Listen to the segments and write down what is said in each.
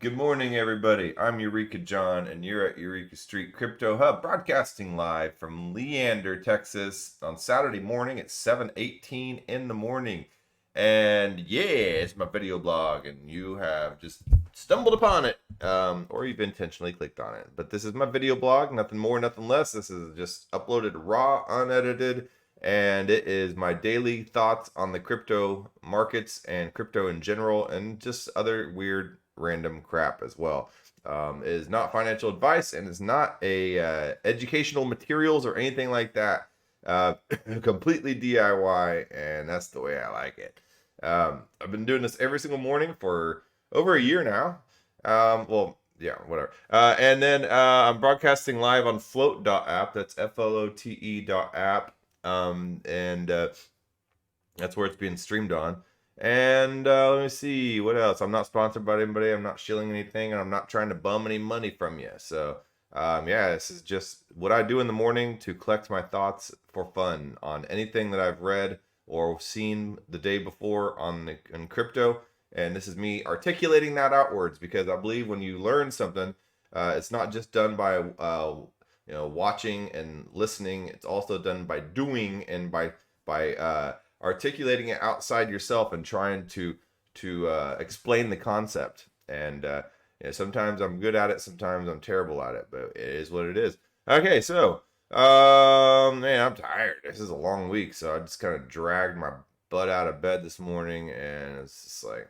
Good morning, everybody. I'm Eureka John, and you're at Eureka Street Crypto Hub, broadcasting live from Leander, Texas, on Saturday morning at 7:18 in the morning. And yeah, it's my video blog, and you have just stumbled upon it, or you've intentionally clicked on it. But this is my video blog, nothing more, nothing less. This is just uploaded raw, unedited, and it is my daily thoughts on the crypto markets and crypto in general, and just other weird random crap as well. It is not financial advice and is not a educational materials or anything like that. Completely DIY, and that's the way I like it. I've been doing this every single morning for over a year now. Well, yeah, whatever. And then I'm broadcasting live on float.app. That's flote.app. And that's where it's being streamed on. And let me see what else. I'm not sponsored by anybody. I'm not shilling anything, and I'm not trying to bum any money from you. So yeah, this is just what I do in the morning to collect my thoughts for fun on anything that I've read or seen the day before on crypto. And this is me articulating that outwards, because I believe when you learn something, it's not just done by watching and listening. It's also done by doing and by articulating it outside yourself and trying to explain the concept. And sometimes I'm good at it, sometimes I'm terrible at it, but it is what it is. Okay, so man, I'm tired. This is a long week, so I just kind of dragged my butt out of bed this morning, and it's just like,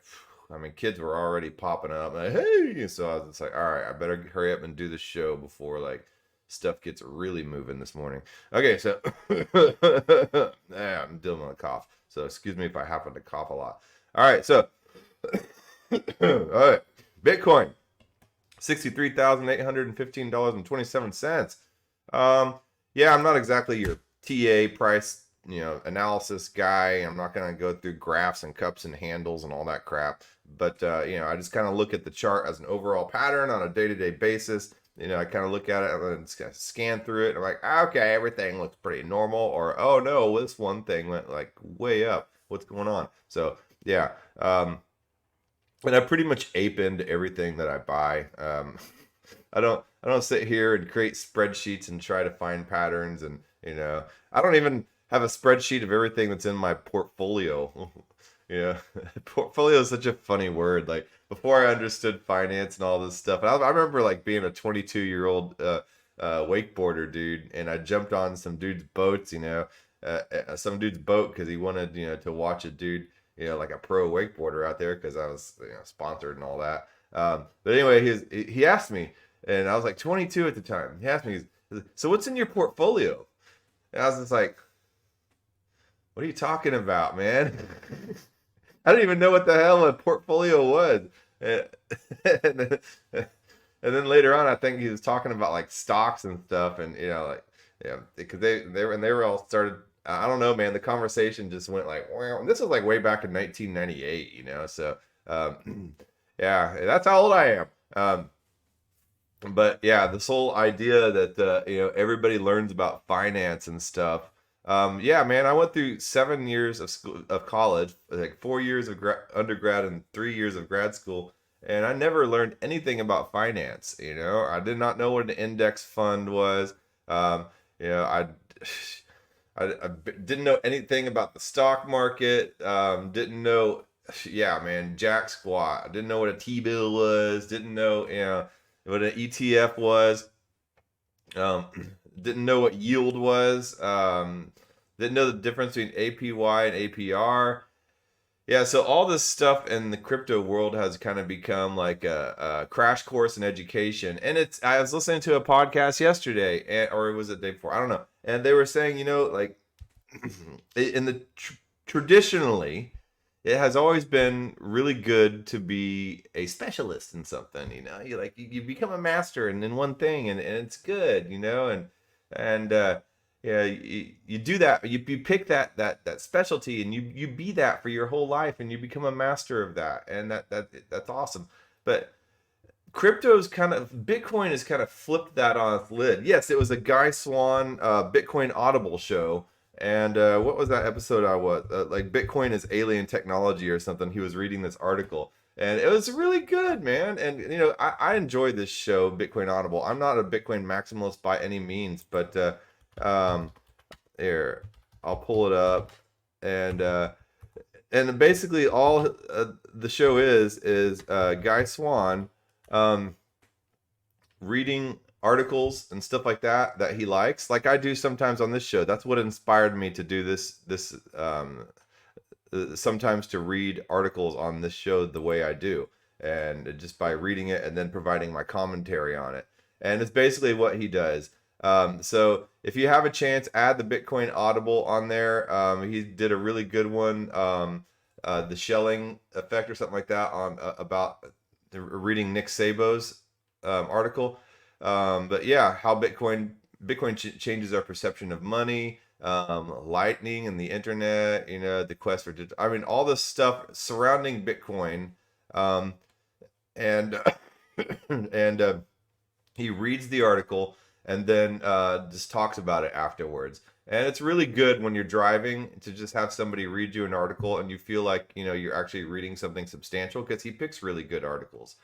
I mean, kids were already popping up like, hey, so I was just like, all right, I better hurry up and do the show before like stuff gets really moving this morning. Okay, so I'm dealing with a cough, so excuse me if I happen to cough a lot. All right, so all right, Bitcoin, $63,815.27. Yeah, I'm not exactly your TA price analysis guy. I'm not going to go through graphs and cups and handles and all that crap, but I just kind of look at the chart as an overall pattern on a day-to-day basis. I kind of look at it and then just kind of scan through it. And I'm like, okay, everything looks pretty normal. Or, oh no, this one thing went like way up. What's going on? So yeah, and I pretty much ape into everything that I buy. I don't sit here and create spreadsheets and try to find patterns. And I don't even have a spreadsheet of everything that's in my portfolio. Portfolio is such a funny word. Like, before I understood finance and all this stuff, and I remember like being a 22-year-old wakeboarder dude, and I jumped on some dude's boats, some dude's boat because he wanted to watch a dude, like a pro wakeboarder out there, because I was sponsored and all that. But anyway, he asked me, and I was like 22 at the time. He asked me, so what's in your portfolio? And I was just like, what are you talking about, man? I didn't even know what the hell a portfolio was. And then later on, I think he was talking about like stocks and stuff, and because they were all started. I don't know, man. The conversation just went like, wow. And this was like way back in 1998, So yeah, that's how old I am. But yeah, this whole idea that everybody learns about finance and stuff. Yeah, man, I went through 7 years of college, like 4 years of undergrad and 3 years of grad school, and I never learned anything about finance. I did not know what an index fund was. I didn't know anything about the stock market. Didn't know, yeah, man, jack squat. I didn't know what a T-bill was. Didn't know, what an ETF was. Didn't know what yield was. Didn't know the difference between APY and APR. Yeah, so all this stuff in the crypto world has kind of become like a crash course in education. And I was listening to a podcast yesterday, or was it the day before? I don't know. And they were saying, like, in the traditionally, it has always been really good to be a specialist in something. You become a master in one thing, and it's good, and yeah, you do that. You pick that specialty, and you be that for your whole life, and you become a master of that, and that's awesome. But Bitcoin has kind of flipped that on its lid. Yes, it was a Guy Swan Bitcoin Audible show, and what was that episode I was like Bitcoin is alien technology or something. He was reading this article, And it was really good, man. And I enjoy this show, Bitcoin Audible. I'm not a Bitcoin maximalist by any means, but um, here I'll pull it up, and basically all the show is Guy Swan um, reading articles and stuff like that he likes, like I do sometimes on this show. That's what inspired me to do this sometimes to read articles on this show the way I do, and just by reading it and then providing my commentary on it. And it's basically what he does. So if you have a chance, add the Bitcoin Audible on there. He did a really good one, the Shelling effect or something like that, on about reading Nick Szabo's article. But yeah, how Bitcoin changes our perception of money, lightning and the internet, the quest for I mean, all this stuff surrounding Bitcoin. um, and and he reads the article and then just talks about it afterwards. And it's really good when you're driving to just have somebody read you an article and you feel like, you're actually reading something substantial, because he picks really good articles,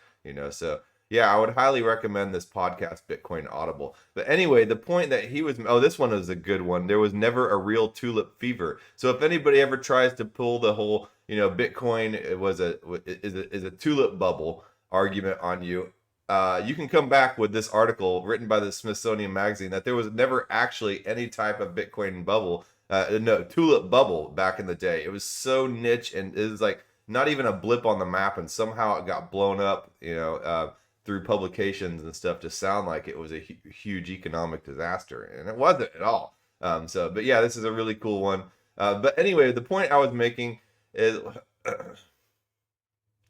so yeah, I would highly recommend this podcast, Bitcoin Audible. But anyway, the point that he was, oh, this one was a good one. There was never a real tulip fever. So if anybody ever tries to pull the whole, Bitcoin is a tulip bubble argument on you, you can come back with this article written by the Smithsonian Magazine that there was never actually any type of Bitcoin bubble, no, tulip bubble back in the day. It was so niche, and it was like not even a blip on the map, and somehow it got blown up, through publications and stuff, to sound like it was a huge economic disaster, and it wasn't at all. But yeah, this is a really cool one. But anyway, the point I was making is,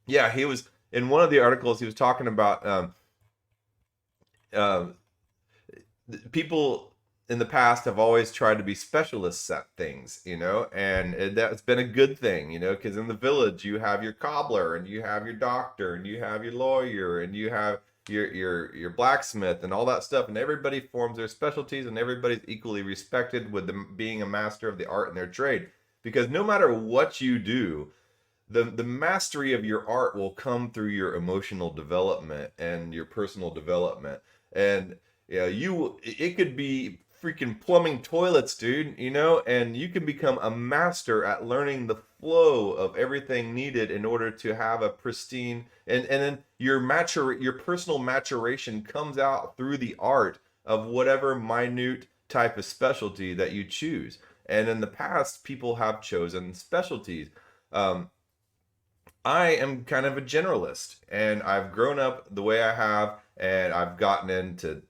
yeah, he was in one of the articles. He was talking about uh, people in the past have always tried to be specialists at things, and that's been a good thing, because in the village you have your cobbler, and you have your doctor, and you have your lawyer, and you have your blacksmith, and all that stuff, and everybody forms their specialties, and everybody's equally respected with them being a master of the art in their trade. Because no matter what you do, the mastery of your art will come through your emotional development and your personal development. And it could be freaking plumbing toilets, dude, and you can become a master at learning the flow of everything needed in order to have a pristine, and then your personal maturation comes out through the art of whatever minute type of specialty that you choose. And in the past, people have chosen specialties. I am kind of a generalist, and I've grown up the way I have, and I've gotten into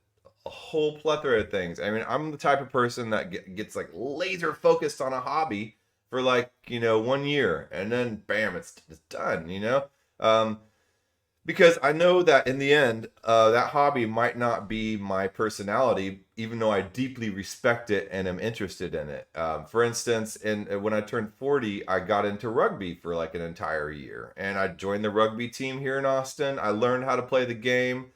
a whole plethora of things. I mean, I'm the type of person that gets like laser focused on a hobby for like, 1 year, and then bam, it's done. Because I know that in the end, that hobby might not be my personality, even though I deeply respect it and am interested in it. For instance, when I turned 40, I got into rugby for like an entire year, and I joined the rugby team here in Austin. I learned how to play the game.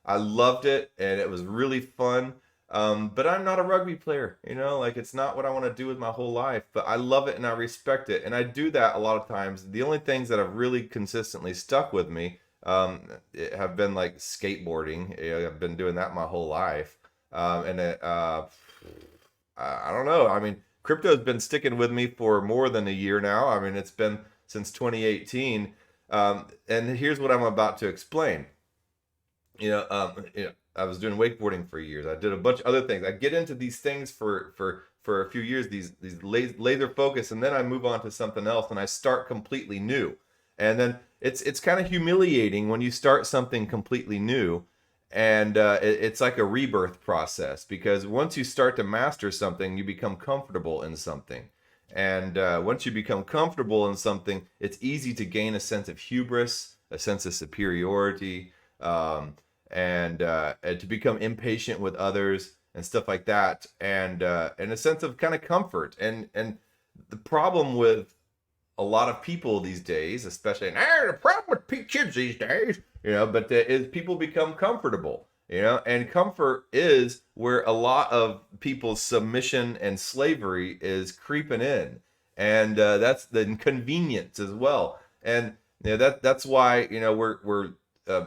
I loved it, and it was really fun. But I'm not a rugby player, like it's not what I want to do with my whole life, but I love it and I respect it. And I do that a lot of times. The only things that have really consistently stuck with me have been like skateboarding. I've been doing that my whole life. I don't know. I mean, crypto's been sticking with me for more than a year now. I mean, it's been since 2018. And here's what I'm about to explain. I was doing wakeboarding for years. I did a bunch of other things. I get into these things for a few years, these laser focus, and then I move on to something else, and I start completely new. And then it's kind of humiliating when you start something completely new, and it's like a rebirth process, because once you start to master something, you become comfortable in something. And once you become comfortable in something, it's easy to gain a sense of hubris, a sense of superiority, and to become impatient with others and stuff like that, and a sense of kind of comfort. And the problem with a lot of people these days, especially, and the problem with kids these days, but is people become comfortable, and comfort is where a lot of people's submission and slavery is creeping in, and that's the inconvenience as well. And That's why we're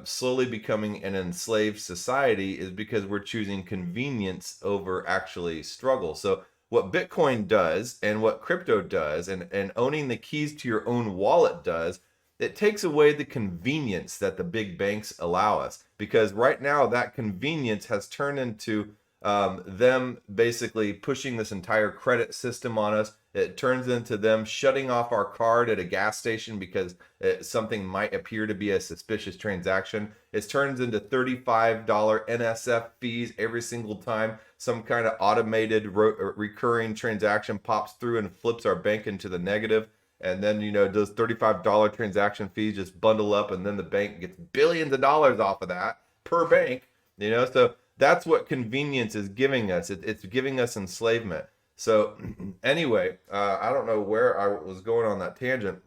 slowly becoming an enslaved society, is because we're choosing convenience over actually struggle. So what Bitcoin does and what crypto does, and owning the keys to your own wallet does, it takes away the convenience that the big banks allow us. Because right now that convenience has turned into them basically pushing this entire credit system on us. It turns into them shutting off our card at a gas station because something might appear to be a suspicious transaction. It turns into $35 NSF fees every single time some kind of automated recurring transaction pops through and flips our bank into the negative. And then, those $35 transaction fees just bundle up, and then the bank gets billions of dollars off of that per bank. So that's what convenience is giving us. It's giving us enslavement. So anyway, I don't know where I was going on that tangent.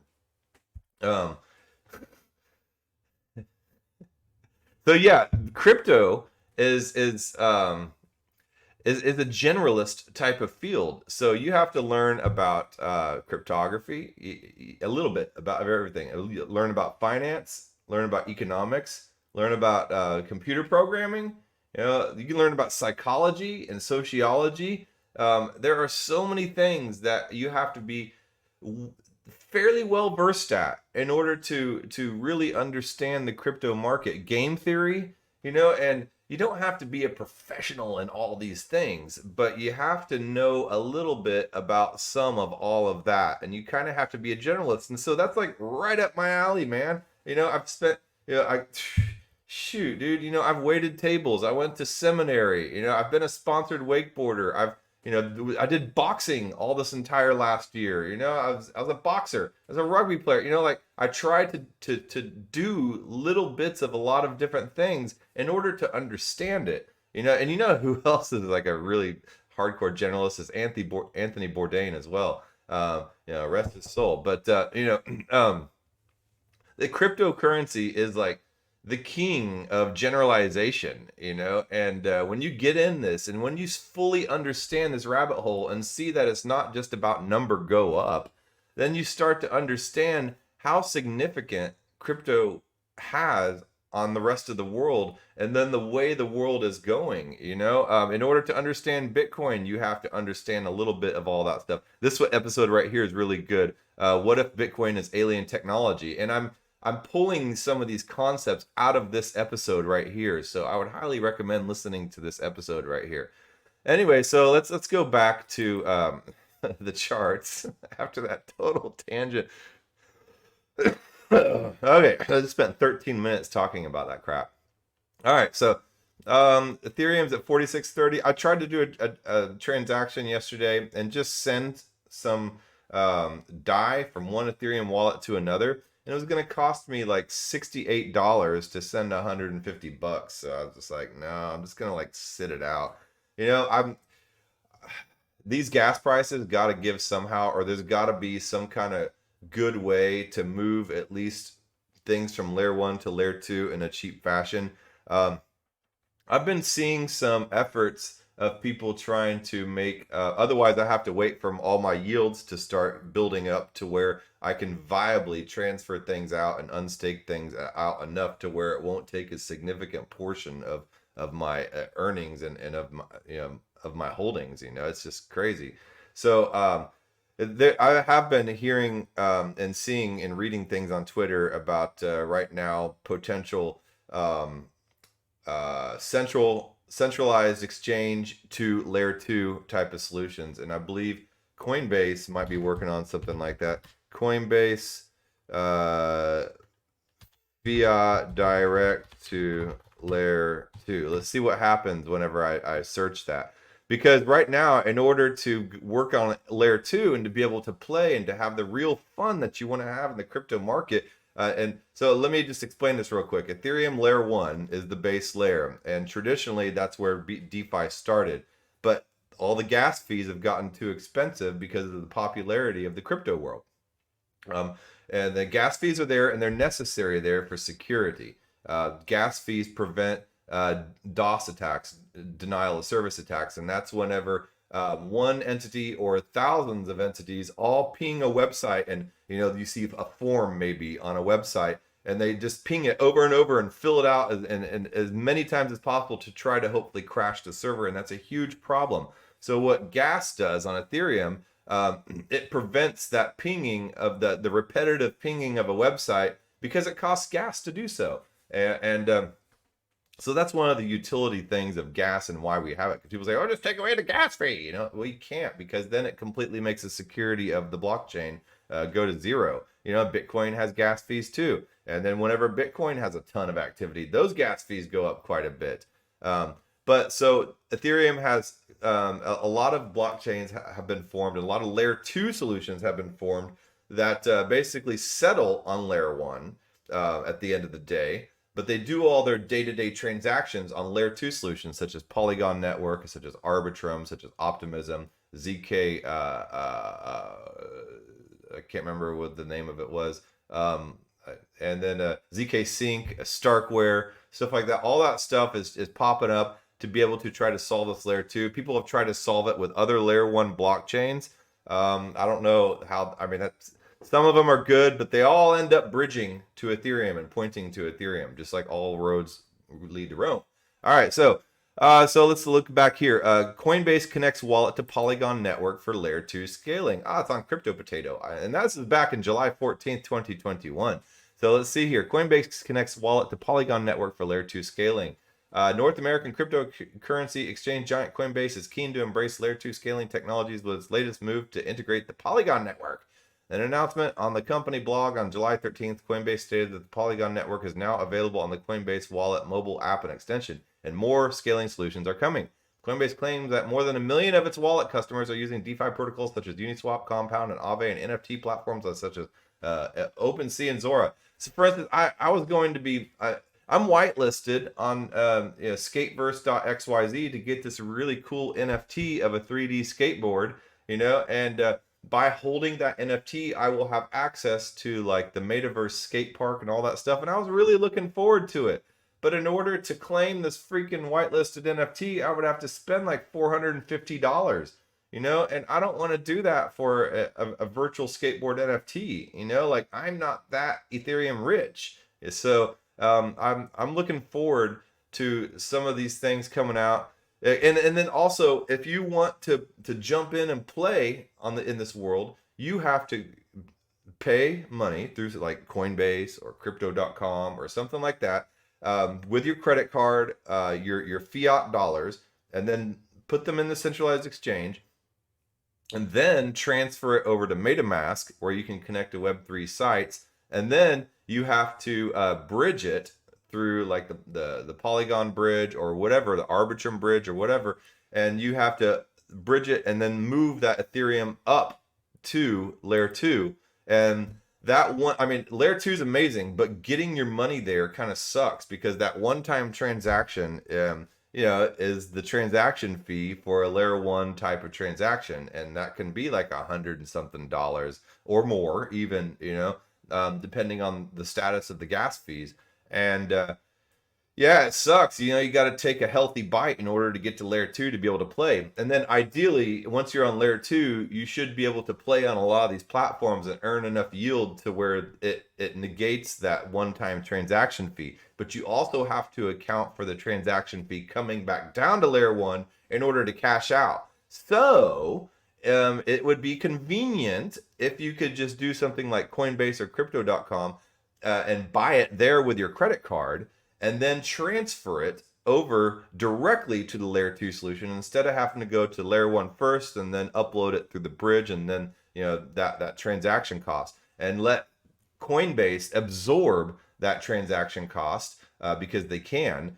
Um, so yeah, crypto is a generalist type of field. So you have to learn about cryptography, a little bit about everything. Learn about finance, learn about economics, learn about computer programming. You can learn about psychology and sociology. There are so many things that you have to be fairly well versed at in order to really understand the crypto market. Game theory, and you don't have to be a professional in all these things, but you have to know a little bit about some of all of that, and you kind of have to be a generalist. And so that's like right up my alley, man. I've spent, I shoot, dude, I've waited tables. I went to seminary. I've been a sponsored wakeboarder. I did boxing all this entire last year. I was a boxer, I was a rugby player. Like I tried to do little bits of a lot of different things in order to understand it. And who else is like a really hardcore generalist is Anthony Bourdain as well. Rest his soul. But the cryptocurrency is like the king of generalization, and when you get in this and when you fully understand this rabbit hole and see that it's not just about number go up, then you start to understand how significant crypto has on the rest of the world, and then the way the world is going. In order to understand Bitcoin, you have to understand a little bit of all that stuff. This episode right here is really good. What if Bitcoin is alien technology? And I'm pulling some of these concepts out of this episode right here. So I would highly recommend listening to this episode right here. Anyway, so let's go back to the charts after that total tangent. Okay, I just spent 13 minutes talking about that crap. All right, so Ethereum's at 4630. I tried to do a transaction yesterday and just send some DAI from one Ethereum wallet to another, and it was going to cost me like $68 to send $150. So I was just like, no, I'm just going to like sit it out. I'm these gas prices got to give somehow, or there's got to be some kind of good way to move at least things from layer 1 to layer 2 in a cheap fashion. I've been seeing some efforts of people trying to make, otherwise I have to wait for all my yields to start building up to where I can viably transfer things out and unstake things out enough to where it won't take a significant portion of my earnings and of my, of my holdings. It's just crazy. So I have been hearing and seeing and reading things on Twitter about right now potential centralized exchange to layer 2 type of solutions, and I believe Coinbase might be working on something like that. Coinbase Fiat direct to layer 2. Let's see what happens whenever I search that. Because right now, in order to work on layer 2 and to be able to play and to have the real fun that you want to have in the crypto market, and so let me just explain this real quick. Ethereum layer 1 is the base layer, and traditionally that's where DeFi started. But all the gas fees have gotten too expensive because of the popularity of the crypto world. And the gas fees are there, and they're necessary there for security. Gas fees prevent DOS attacks, denial of service attacks, and that's whenever one entity or thousands of entities all ping a website, and you see a form maybe on a website, and they just ping it over and over and fill it out and as many times as possible to try to hopefully crash the server, and that's a huge problem. So what gas does on Ethereum, it prevents that pinging of the repetitive pinging of a website because it costs gas to do so. And so that's one of the utility things of gas and why we have it. Because people say, "Oh, just take away the gas fee." Well, you can't, because then it completely makes the security of the blockchain go to zero. Bitcoin has gas fees too, and then whenever Bitcoin has a ton of activity, those gas fees go up quite a bit. But so Ethereum has a lot of blockchains have been formed, and a lot of layer 2 solutions have been formed that basically settle on layer 1 at the end of the day. But they do all their day-to-day transactions on layer 2 solutions, such as Polygon Network, such as Arbitrum, such as Optimism, ZK. I can't remember what the name of it was. And then ZK Sync, Starkware, stuff like that. All that stuff is popping up to be able to try to solve this layer 2. People have tried to solve it with other layer 1 blockchains. I don't know how. I mean, that's. Some of them are good, but they all end up bridging to Ethereum and pointing to Ethereum, just like all roads lead to Rome. All right, so let's look back here. Coinbase connects wallet to Polygon Network for layer 2 scaling. It's on Crypto Potato, and that's back in July 14th, 2021. So let's see here. Coinbase connects wallet to Polygon Network for layer 2 scaling. North American cryptocurrency exchange giant Coinbase is keen to embrace layer 2 scaling technologies with its latest move to integrate the Polygon Network. An announcement on the company blog on July 13th, Coinbase stated that the Polygon Network is now available on the Coinbase Wallet mobile app and extension, and more scaling solutions are coming. Coinbase claims that more than 1 million of its wallet customers are using DeFi protocols such as Uniswap, Compound, and Aave, and NFT platforms such as OpenSea and Zora. So, for instance, I was going to be... I'm whitelisted on skateverse.xyz to get this really cool NFT of a 3D skateboard, and... by holding that NFT, I will have access to like the metaverse skate park and all that stuff. And I was really looking forward to it. But in order to claim this freaking whitelisted NFT, I would have to spend like $450, and I don't want to do that for a virtual skateboard NFT, like I'm not that Ethereum rich. So I'm looking forward to some of these things coming out. And then also, if you want to jump in and play in this world, you have to pay money through like Coinbase or Crypto.com or something like that with your credit card, your fiat dollars, and then put them in the centralized exchange, and then transfer it over to MetaMask, where you can connect to Web3 sites, and then you have to bridge it through like the Polygon bridge or whatever, the Arbitrum bridge or whatever, and you have to bridge it and then move that Ethereum up to layer 2. And that one, I mean, layer 2 is amazing, but getting your money there kind of sucks, because that one-time transaction is the transaction fee for a layer 1 type of transaction, and that can be like $100 and something or more even, depending on the status of the gas fees. And yeah, it sucks. You got to take a healthy bite in order to get to layer 2 to be able to play. And then ideally, once you're on layer 2, you should be able to play on a lot of these platforms and earn enough yield to where it negates that one-time transaction fee. But you also have to account for the transaction fee coming back down to layer 1 in order to cash out. So it would be convenient if you could just do something like Coinbase or Crypto.com and buy it there with your credit card, and then transfer it over directly to the layer 2 solution, instead of having to go to layer 1 first and then upload it through the bridge, and then that transaction cost, and let Coinbase absorb that transaction cost because they can.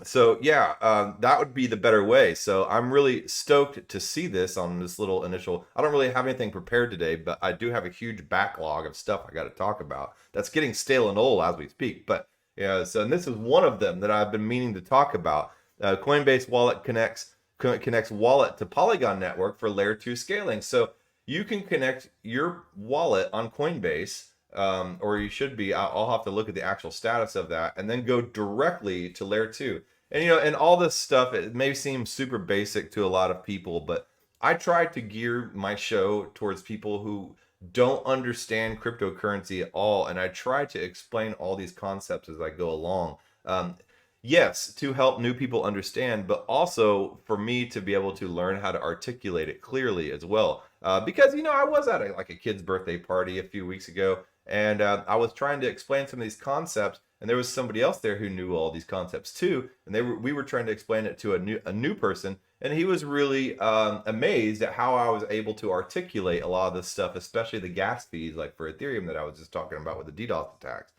So yeah, that would be the better way. So I'm really stoked to see this on this little initial. I don't really have anything prepared today, but I do have a huge backlog of stuff I got to talk about that's getting stale and old as we speak. But yeah, so, and this is one of them that I've been meaning to talk about. Coinbase Wallet connects wallet to Polygon Network for layer 2 scaling. So you can connect your wallet on Coinbase, or you should be. I'll have to look at the actual status of that, and then go directly to layer 2. And and all this stuff, it may seem super basic to a lot of people, but I try to gear my show towards people who don't understand cryptocurrency at all, and I try to explain all these concepts as I go along. Um, yes, to help new people understand, but also for me to be able to learn how to articulate it clearly as well. Because I was at like a kid's birthday party a few weeks ago, and I was trying to explain some of these concepts, and there was somebody else there who knew all these concepts too, and we were trying to explain it to a new person, and he was really amazed at how I was able to articulate a lot of this stuff, especially the gas fees, like for Ethereum that I was just talking about with the DDoS attacks.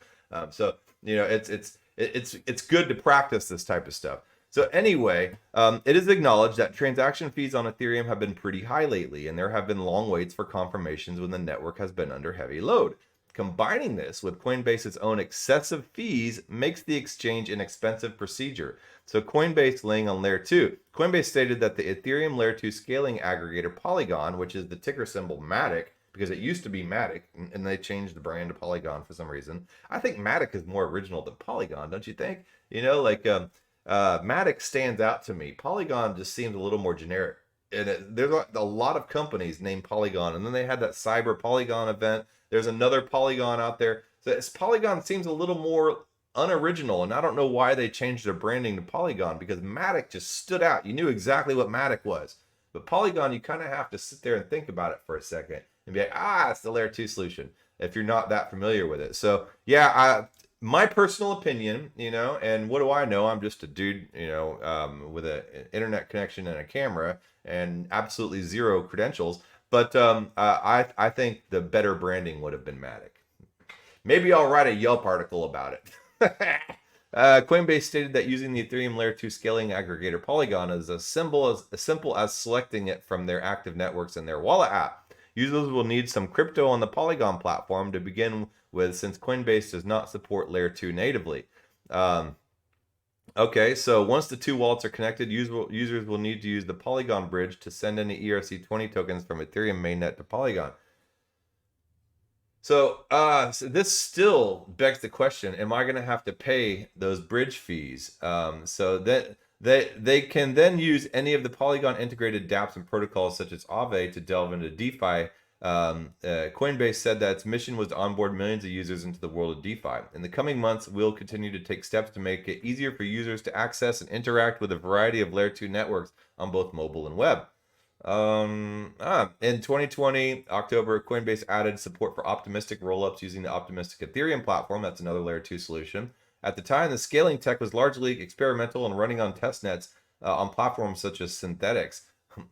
So it's good to practice this type of stuff. So anyway, it is acknowledged that transaction fees on Ethereum have been pretty high lately, and there have been long waits for confirmations when the network has been under heavy load. Combining this with Coinbase's own excessive fees makes the exchange an expensive procedure. So Coinbase laying on Layer 2. Coinbase stated that the Ethereum Layer 2 scaling aggregator Polygon, which is the ticker symbol MATIC, because it used to be Matic, and they changed the brand to Polygon for some reason. I think Matic is more original than Polygon, don't you think? Matic stands out to me. Polygon just seems a little more generic. And there's a lot of companies named Polygon, and then they had that Cyber Polygon event. There's another Polygon out there. So Polygon seems a little more unoriginal, and I don't know why they changed their branding to Polygon, because Matic just stood out. You knew exactly what Matic was. But Polygon, you kind of have to sit there and think about it for a second and be like, it's the Layer 2 solution, if you're not that familiar with it. So yeah, my personal opinion, and what do I know? I'm just a dude, with an internet connection and a camera and absolutely zero credentials. But I think the better branding would have been Matic. Maybe I'll write a Yelp article about it. Coinbase stated that using the Ethereum Layer 2 scaling aggregator Polygon is as simple as selecting it from their active networks in their wallet app. Users will need some crypto on the Polygon platform to begin with, since Coinbase does not support Layer 2 natively. Okay, so once the two wallets are connected, users will need to use the Polygon bridge to send any ERC20 tokens from Ethereum mainnet to Polygon. So this still begs the question: am I going to have to pay those bridge fees? So that they can then use any of the Polygon integrated dApps and protocols such as Aave to delve into DeFi. Coinbase said that its mission was to onboard millions of users into the world of DeFi. In the coming months, we'll continue to take steps to make it easier for users to access and interact with a variety of Layer 2 networks on both mobile and web. In 2020, October, Coinbase added support for optimistic rollups using the optimistic Ethereum platform. That's another Layer 2 solution. At the time, the scaling tech was largely experimental and running on testnets on platforms such as Synthetics.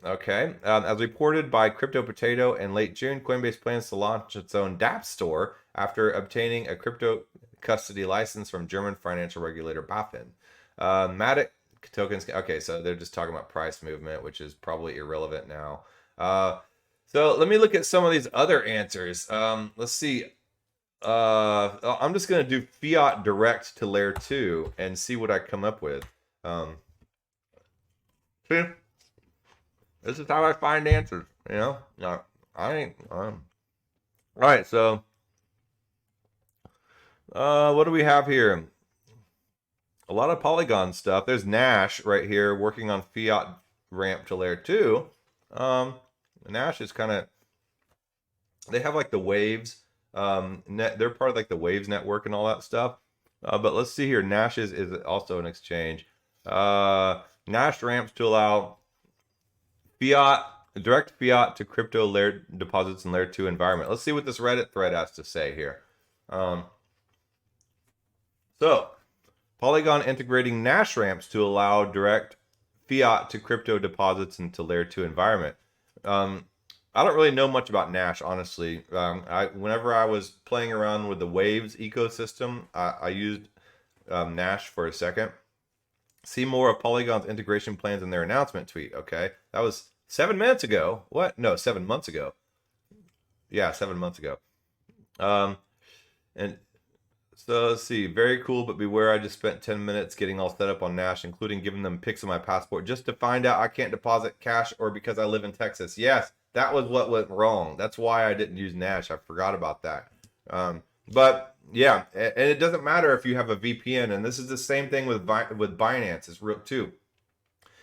Okay. As reported by Crypto Potato in late June, Coinbase plans to launch its own dApp store after obtaining a crypto custody license from German financial regulator BaFin. Matic tokens. Okay, so they're just talking about price movement, which is probably irrelevant now. So let me look at some of these other answers. Let's see. I'm just going to do Fiat direct to Layer 2 and see what I come up with. See? This is how I find answers, No, I ain't. All right, so what do we have here? A lot of Polygon stuff. There's Nash right here working on Fiat ramp to Layer 2. Nash is kind of, they have like the Waves. They're part of like the Waves network and all that stuff. But let's see here. Nash is also an exchange. Nash ramps to allow direct fiat to crypto layer deposits in Layer 2 environment. Let's see what this Reddit thread has to say here. So, Polygon integrating Nash ramps to allow direct fiat to crypto deposits into Layer 2 environment. I don't really know much about Nash, honestly. Whenever I was playing around with the Waves ecosystem, I used Nash for a second. See more of Polygon's integration plans in their announcement tweet. Okay, that was 7 minutes ago. What? No, 7 months ago. Yeah, 7 months ago. And so let's see. Very cool, but beware. I just spent 10 minutes getting all set up on Nash, including giving them pics of my passport just to find out I can't deposit cash or because I live in Texas. Yes, that was what went wrong. That's why I didn't use Nash. I forgot about that. But yeah, and it doesn't matter if you have a VPN, and this is the same thing with Binance. It's real too.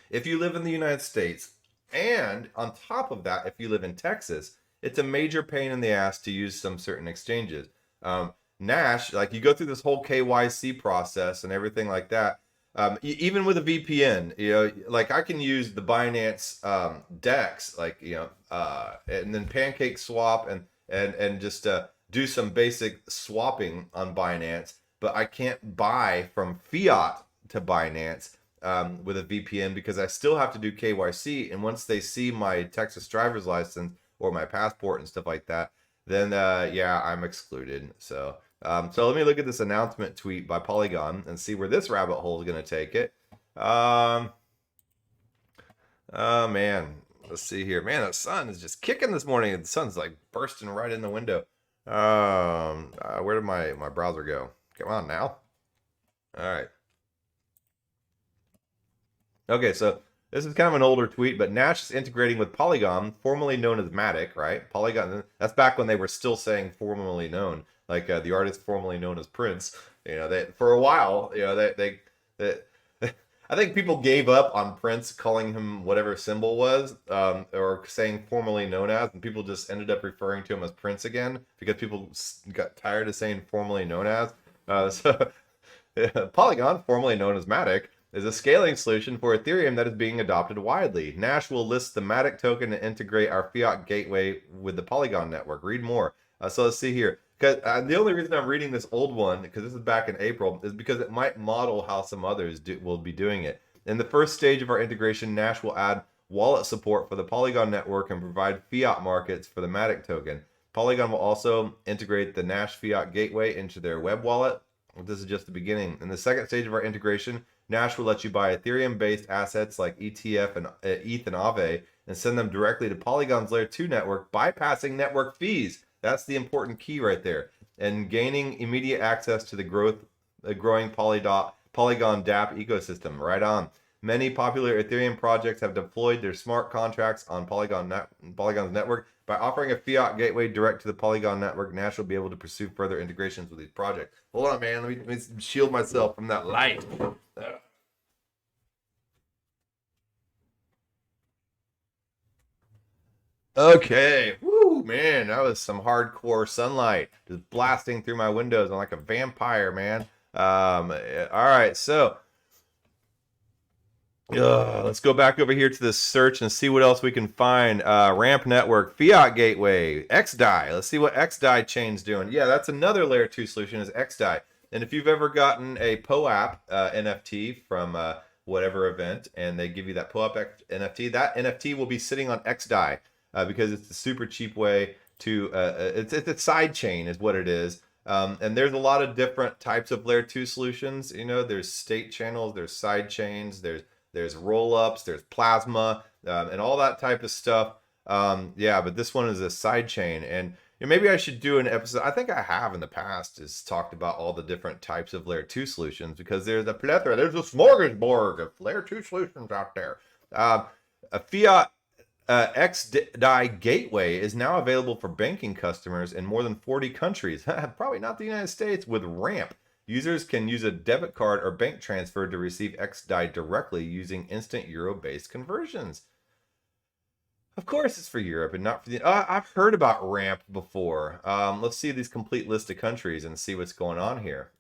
If you live in the United States, and on top of that, if you live in Texas, it's a major pain in the ass to use some certain exchanges. Nash, like you go through this whole KYC process and everything like that. Even with a VPN, like I can use the Binance DEX, like and then Pancake Swap and just do some basic swapping on Binance, but I can't buy from Fiat to Binance with a VPN because I still have to do KYC. And once they see my Texas driver's license or my passport and stuff like that, then yeah, I'm excluded. So let me look at this announcement tweet by Polygon and see where this rabbit hole is going to take it. Oh man, let's see here. Man, the sun is just kicking this morning. The sun's like bursting right in the window. Where did my browser go? Come on now. All right. Okay, so this is kind of an older tweet, but Nash is integrating with Polygon, formerly known as Matic, right? Polygon, that's back when they were still saying formerly known, like the artist formerly known as Prince. They for a while, they I think people gave up on Prince calling him whatever symbol was, or saying formerly known as, and people just ended up referring to him as Prince again because people got tired of saying formerly known as. So Polygon, formerly known as Matic, is a scaling solution for Ethereum that is being adopted widely. Nash will list the Matic token and integrate our Fiat gateway with the Polygon network. Read more. So let's see here. Because the only reason I'm reading this old one, because this is back in April, is because it might model how some others will be doing it. In the first stage of our integration, Nash will add wallet support for the Polygon network and provide fiat markets for the Matic token. Polygon will also integrate the Nash Fiat gateway into their web wallet. This is just the beginning. In the second stage of our integration, Nash will let you buy Ethereum-based assets like ETF and ETH and Aave and send them directly to Polygon's Layer 2 network, bypassing network fees. That's the important key right there. And gaining immediate access to the growing Polygon DApp ecosystem. Right on. Many popular Ethereum projects have deployed their smart contracts on Polygon's network. By offering a fiat gateway direct to the Polygon network, Nash will be able to pursue further integrations with these projects. Hold on, man. Let me shield myself from that light. Okay. Woo, man. That was some hardcore sunlight just blasting through my windows. I'm like a vampire, man. All right. So let's go back over here to this search and see what else we can find. Ramp Network, Fiat Gateway, XDAI. Let's see what XDAI chain's doing. Yeah, that's another layer 2 solution is XDAI. And if you've ever gotten a POAP NFT from whatever event and they give you that POAP NFT, that NFT will be sitting on XDAI because it's a super cheap way to, it's a side chain is what it is. And there's a lot of different types of layer 2 solutions. There's state channels, there's side chains, there's roll-ups, there's plasma, and all that type of stuff. Yeah, but this one is a side chain. And maybe I should do an episode. I think I have in the past is talked about all the different types of layer 2 solutions because there's a plethora. There's a smorgasbord of layer 2 solutions out there. A Fiat XDAI gateway is now available for banking customers in more than 40 countries. Probably not the United States with Ramp. Users can use a debit card or bank transfer to receive XDAI directly using instant euro-based conversions. Of course it's for Europe and not for the... I've heard about Ramp before. Let's see these complete list of countries and see what's going on here.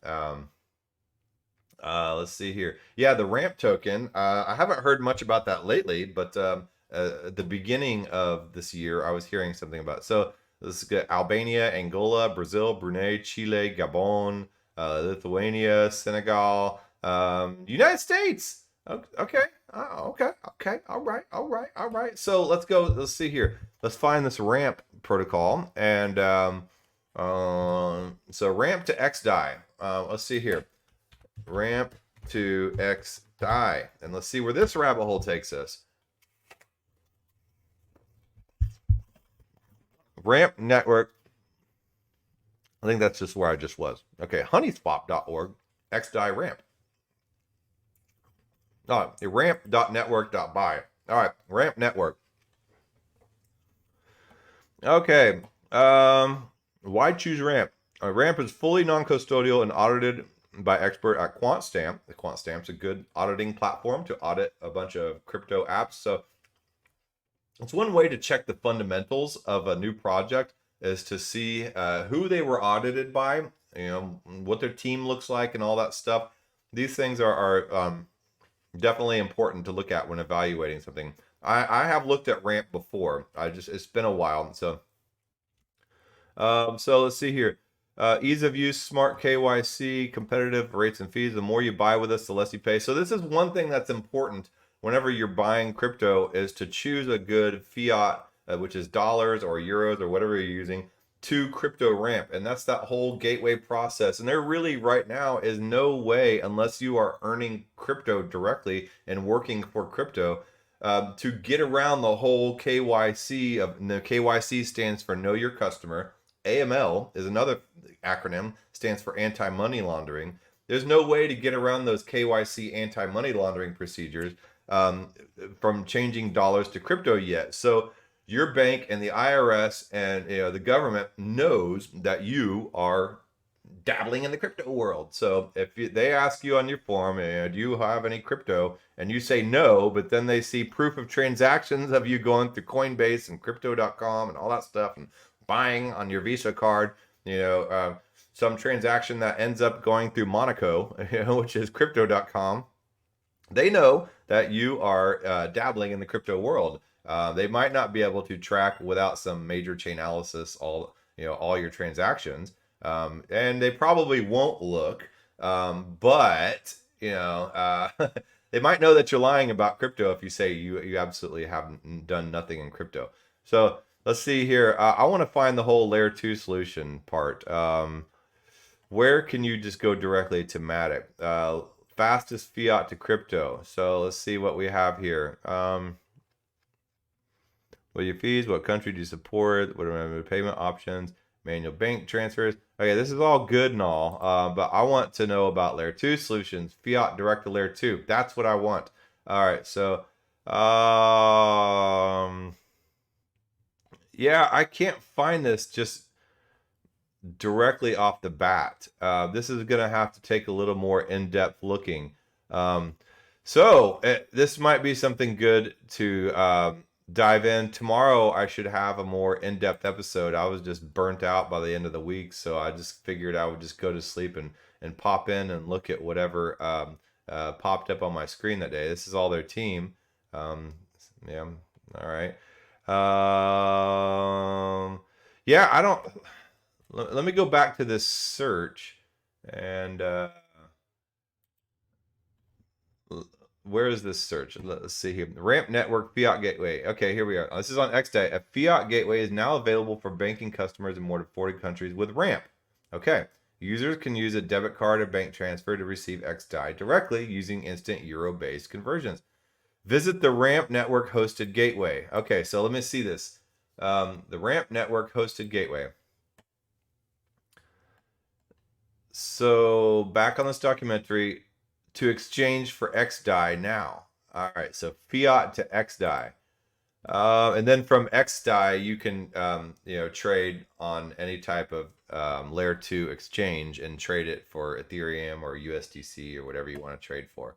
Let's see here. Yeah, the Ramp token. I haven't heard much about that lately, but at the beginning of this year, I was hearing something about it. So let's get Albania, Angola, Brazil, Brunei, Chile, Gabon, Lithuania, Senegal, United States. Okay. Okay. All right. So let's go. Let's see here. Let's find this Ramp protocol. And so Ramp to XDAI. Let's see here. Ramp to XDAI. And let's see where this rabbit hole takes us. Ramp network. I think that's just where I just was. Okay, honeyswap.org, XDAI ramp. Oh, ramp.network.buy. All right, ramp network. Okay, why choose ramp? Ramp is fully non-custodial and audited by expert at QuantStamp. The QuantStamp's a good auditing platform to audit a bunch of crypto apps. So it's one way to check the fundamentals of a new project is to see who they were audited by, what their team looks like and all that stuff. These things are definitely important to look at when evaluating something. I have looked at Ramp before. It's been a while. So let's see here. Ease of use, smart KYC, competitive rates and fees. The more you buy with us, the less you pay. So this is one thing that's important whenever you're buying crypto is to choose a good fiat, which is dollars or euros or whatever you're using, to crypto ramp. And that's that whole gateway process. And there really right now is no way, unless you are earning crypto directly and working for crypto, to get around the whole KYC. The KYC stands for Know Your Customer. AML is another acronym, stands for anti-money laundering. There's no way to get around those KYC anti-money laundering procedures from changing dollars to crypto yet. So your bank and the IRS and the government knows that you are dabbling in the crypto world. So if they ask you on your form, do you have any crypto? And you say no, but then they see proof of transactions of you going through Coinbase and crypto.com and all that stuff and buying on your Visa card, some transaction that ends up going through Monaco, which is crypto.com. They know that you are dabbling in the crypto world. They might not be able to track without some major chain analysis all your transactions, and they probably won't look. But they might know that you're lying about crypto if you say you absolutely haven't done nothing in crypto. So let's see here. I want to find the whole layer 2 solution part. Where can you just go directly to Matic? Fastest fiat to crypto. So let's see what we have here. What are your fees? What country do you support? What are my payment options? Manual bank transfers. Okay, this is all good and all, but I want to know about layer 2 solutions. Fiat direct to layer 2. That's what I want. All right, so yeah, I can't find this just directly off the bat. This is going to have to take a little more in-depth looking. This might be something good to dive in. Tomorrow I should have a more in-depth episode. I was just burnt out by the end of the week, so I just figured I would just go to sleep and pop in and look at whatever popped up on my screen that day. This is all their team. Yeah, all right. Yeah, I don't... Let me go back to this search and where is this search? Let's see here. Ramp Network Fiat Gateway. Okay, here we are. This is on XDAI. A Fiat Gateway is now available for banking customers in more than 40 countries with Ramp. Okay. Users can use a debit card or bank transfer to receive XDAI directly using instant euro-based conversions. Visit the Ramp Network Hosted Gateway. Okay, so let me see this. The Ramp Network Hosted Gateway. So back on this documentary, to exchange for XDAI now. All right, so fiat to XDAI. And then from XDAI, you can trade on any type of layer 2 exchange and trade it for Ethereum or USDC or whatever you want to trade for.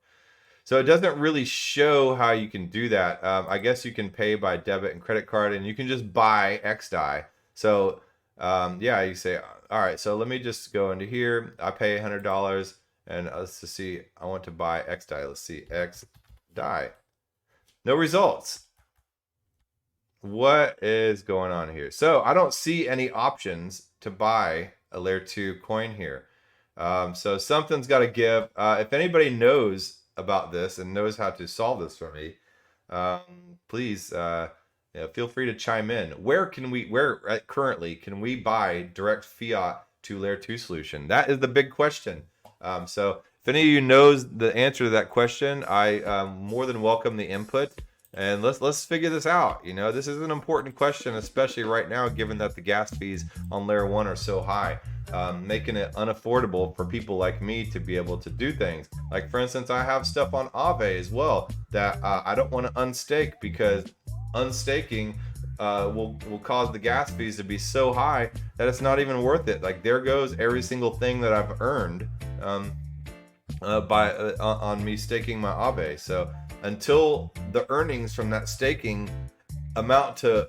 So it doesn't really show how you can do that. I guess you can pay by debit and credit card, and you can just buy XDAI. So yeah, you say, all right, so let me just go into here. I pay $100, and let's just see. I want to buy XDAI. Let's see, XDAI. No results. What is going on here? So I don't see any options to buy a layer 2 coin here. So something's got to give. If anybody knows about this and knows how to solve this for me, please feel free to chime in. Where currently can we buy direct fiat to layer 2 solution? That is the big question. So if any of you knows the answer to that question, I more than welcome the input, and let's figure this out. This is an important question, especially right now, given that the gas fees on layer 1 are so high, making it unaffordable for people like me to be able to do things. Like, for instance, I have stuff on Aave as well that I don't want to unstake, because unstaking will cause the gas fees to be so high that it's not even worth it. Like, there goes every single thing that I've earned on me staking my Aave. So until the earnings from that staking amount to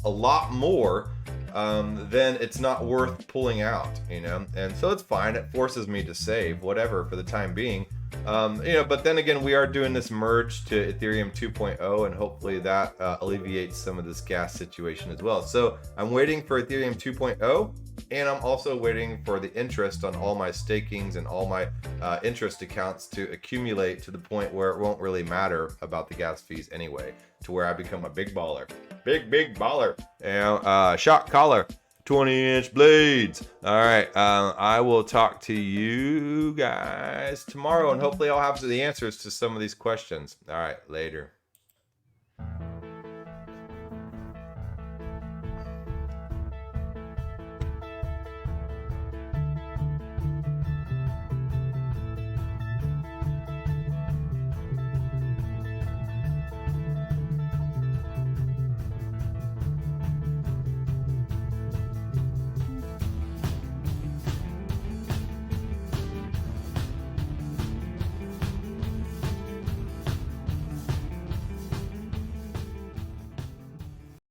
a lot more, then it's not worth pulling out, and so it's fine. It forces me to save whatever for the time being, but then again, we are doing this merge to Ethereum 2.0, and hopefully that alleviates some of this gas situation as well. So I'm waiting for Ethereum 2.0, and I'm also waiting for the interest on all my stakings and all my interest accounts to accumulate to the point where it won't really matter about the gas fees anyway, to where I become a big baller. Big baller. And shock collar, 20-inch blades. All right. I will talk to you guys tomorrow, and hopefully I'll have the answers to some of these questions. All right. Later.